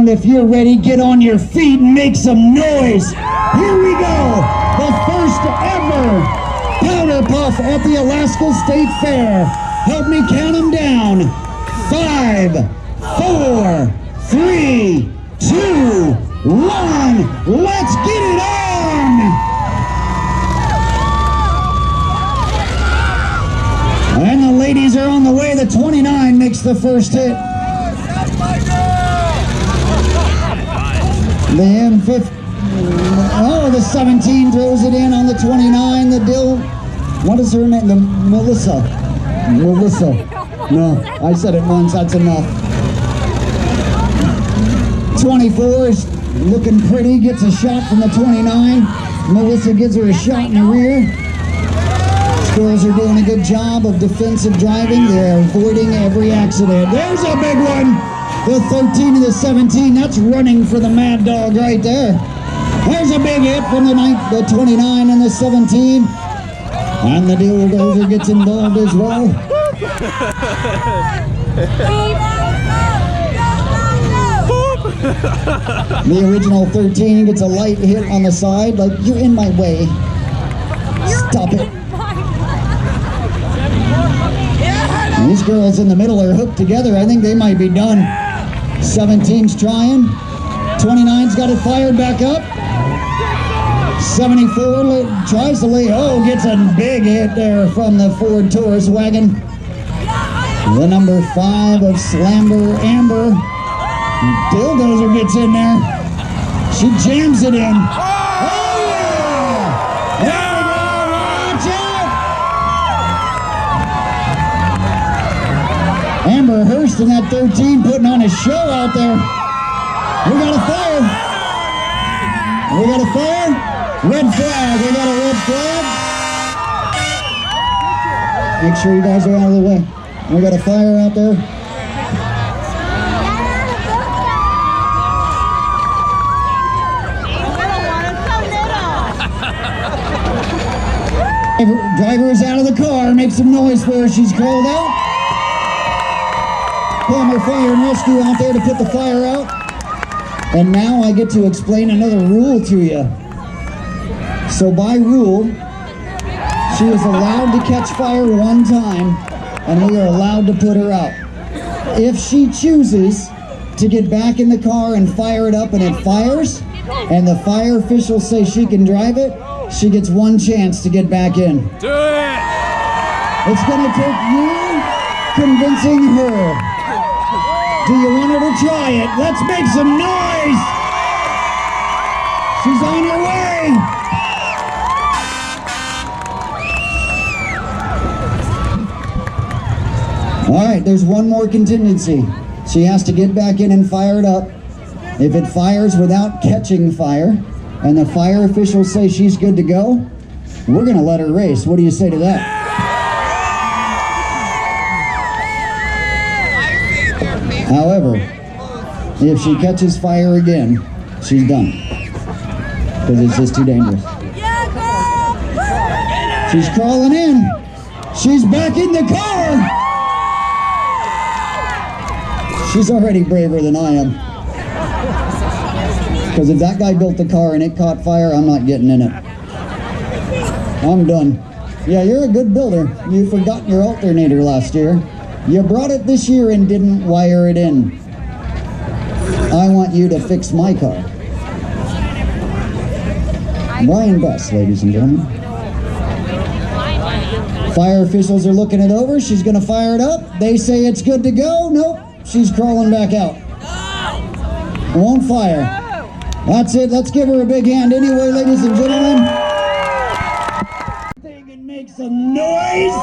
gentlemen, if you're ready, get on your feet and make some noise. Here we go. The first ever Powder Puff at the Alaska State Fair. Help me count them down. 5, 4, 3, 2, 1. Let's get it on. And the ladies are on the way. The 29 makes the first hit. The M50, the 17 throws it in on the 29. The Dill, what is her name? The Melissa. No, I said it once, that's enough. 24 is looking pretty, gets a shot from the 29. Melissa gives her a shot in the rear. These girls are doing a good job of defensive driving. They're avoiding every accident. There's a big one. The 13 and the 17, that's running for the Mad Dog right there. There's a big hit from the 29 and the 17. And the Dildozer gets involved as well. The original 13 gets a light hit on the side, like, you're in my way. Stop it. And these girls in the middle are hooked together. I think they might be done. 17's trying. 29's got it fired back up. 74 tries to lay, gets a big hit there from the Ford Taurus wagon. The number 5 of Slamber, Amber. Dildozer gets in there. She jams it in. Oh, yeah! There we go, watch out! Amber Hurst in that 13 putting on a show out there. We got a fire. We got a fire. Red flag. We got a red flag. Make sure you guys are out of the way. We got a fire out there. Driver is out of the car. Make some noise for her. She's crawled out. Palmer Fire and Rescue out there to put the fire out. And now I get to explain another rule to you. So by rule, she is allowed to catch fire one time, and we are allowed to put her out. If she chooses to get back in the car and fire it up and it fires, and the fire officials say she can drive it, she gets one chance to get back in. Do it! It's gonna take you convincing her. Do you want her to try it? Let's make some noise! She's on her way! All right, there's one more contingency. She has to get back in and fire it up. If it fires without catching fire, and the fire officials say she's good to go, we're gonna let her race. What do you say to that? However, if she catches fire again, she's done. Because it's just too dangerous. She's crawling in. She's back in the car. She's already braver than I am. Because if that guy built the car and it caught fire, I'm not getting in it. I'm done. Yeah, you're a good builder. You forgot your alternator last year. You brought it this year and didn't wire it in. I want you to fix my car. Brian Best, ladies and gentlemen. Fire officials are looking it over. She's going to fire it up. They say it's good to go. Nope. She's crawling back out. Won't fire. That's it. Let's give her a big hand anyway, ladies and gentlemen. And make some noise.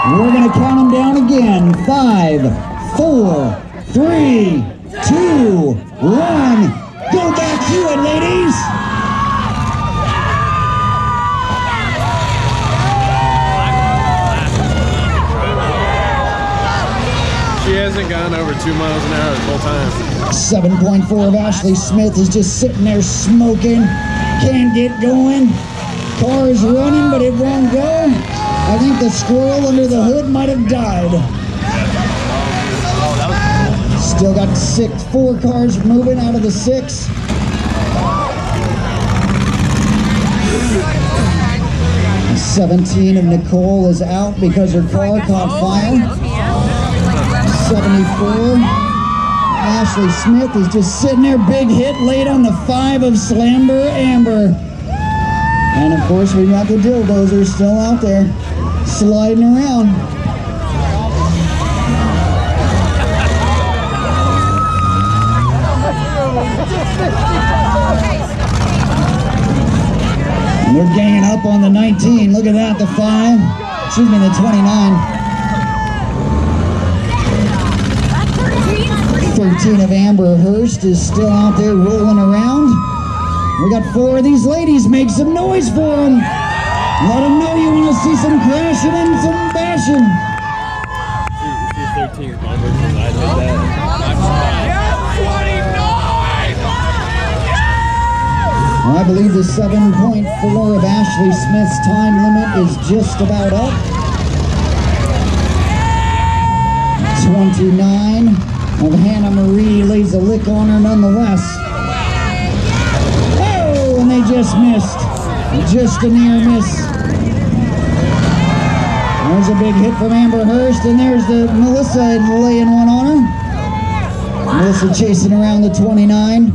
We're going to count them down again. 5, 4, 3, 2, 1. Go back to it, ladies. She hasn't gone over 2 miles an hour the whole time. 7.4 of Ashley Smith is just sitting there smoking. Can't get going. Car is running, but it won't go. I think the squirrel under the hood might have died. Still got 4 cars moving out of the 6. The 17 of Nicole is out because her car caught fire. 74. Ashley Smith is just sitting there, big hit late on the 5 of Slamber Amber. And of course we got the Dildozer still out there, sliding around. And they're ganging up on the 19. Look at that, the 5. Excuse me, the 29. 13 of Amber Hurst is still out there rolling around. We got 4 of these ladies. Make some noise for them. Let them know you want to see some crashing and some bashing. See 13 Converse, I did that. Well, I believe the 7.4 of Ashley Smith's time limit is just about up. 29 of Hannah Marie lays a lick on her nonetheless. Oh, and they just missed. Just a near miss. There's a big hit from Amber Hurst, and there's the Melissa laying one on her. Melissa chasing around the 29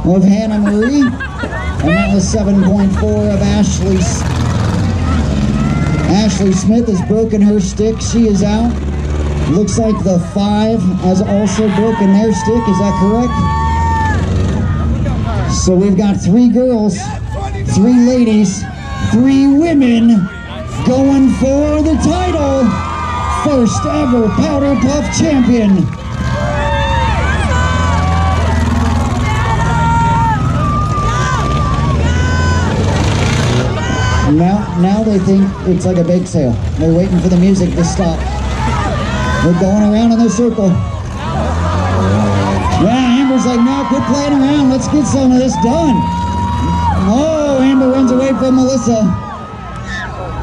of Hannah Marie. And that was 7.4 of Ashley. Ashley Smith has broken her stick. She is out. Looks like the 5 has also broken their stick. Is that correct? So we've got 3 girls, 3 ladies, 3 women going for the title. First ever Powder Puff champion. Now they think it's like a bake sale. They're waiting for the music to stop. They're going around in a circle. Yeah, Amber's like, no, quit playing around. Let's get some of this done. Oh, Amber runs away from Melissa.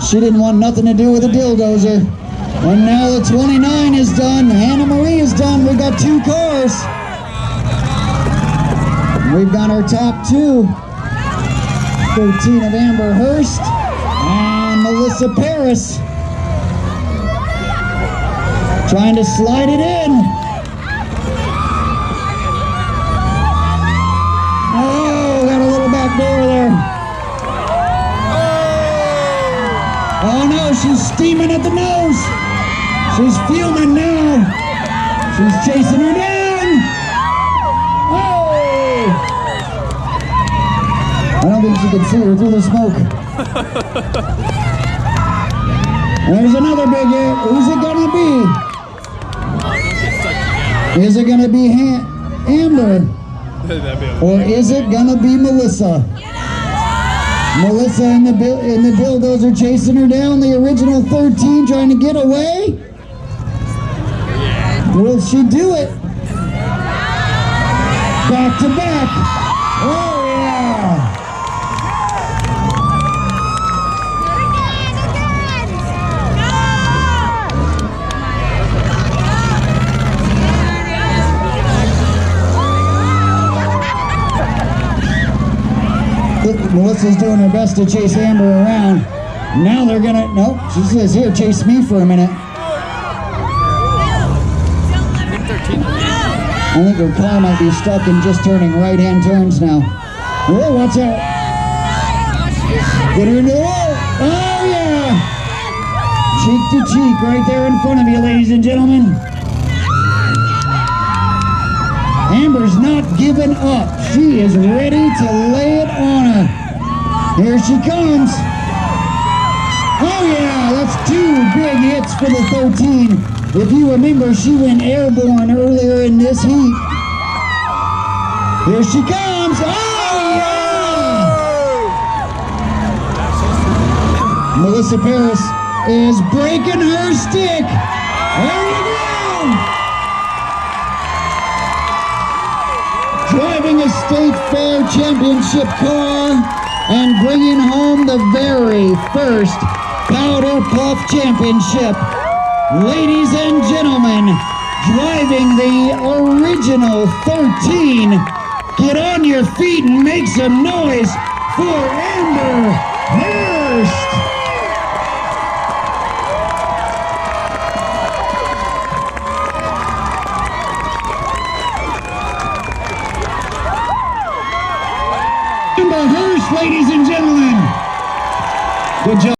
She didn't want nothing to do with the Dildozer. And now the 29 is done. Hannah Marie is done. We've got 2 cars. We've got our top 2. 13 of Amber Hurst and Melissa Paris. Trying to slide it in. Oh, got a little back door there. Oh no, she's steaming at the nose. She's fuming now. She's chasing her down. Oh! I don't think she can see her through the smoke. There's another big hit. Who's it gonna be? Is it gonna be Amber? Or is it gonna be Melissa? Melissa and the Dildos are chasing her down. The original 13 trying to get away. Will she do it? Back to back. Oh yeah. Melissa's doing her best to chase Amber around. Now they're gonna, nope, she says, here, chase me for a minute. I think her car might be stuck and just turning right-hand turns now. Whoa, watch out. Get her into the wall. Oh, yeah. Cheek to cheek right there in front of you, ladies and gentlemen. Amber's not giving up. She is ready to lay it on her. Here she comes. Oh yeah, that's 2 big hits for the 13. If you remember, she went airborne earlier in this heat. Here she comes. Oh yeah! Melissa Paris is breaking her stick. There you go. Driving a state fair championship car and bringing home the very first Powder Puff Championship. Ladies and gentlemen, driving the original 13. Get on your feet and make some noise for Amber Hurst. Amber Hurst, ladies and gentlemen. Good job.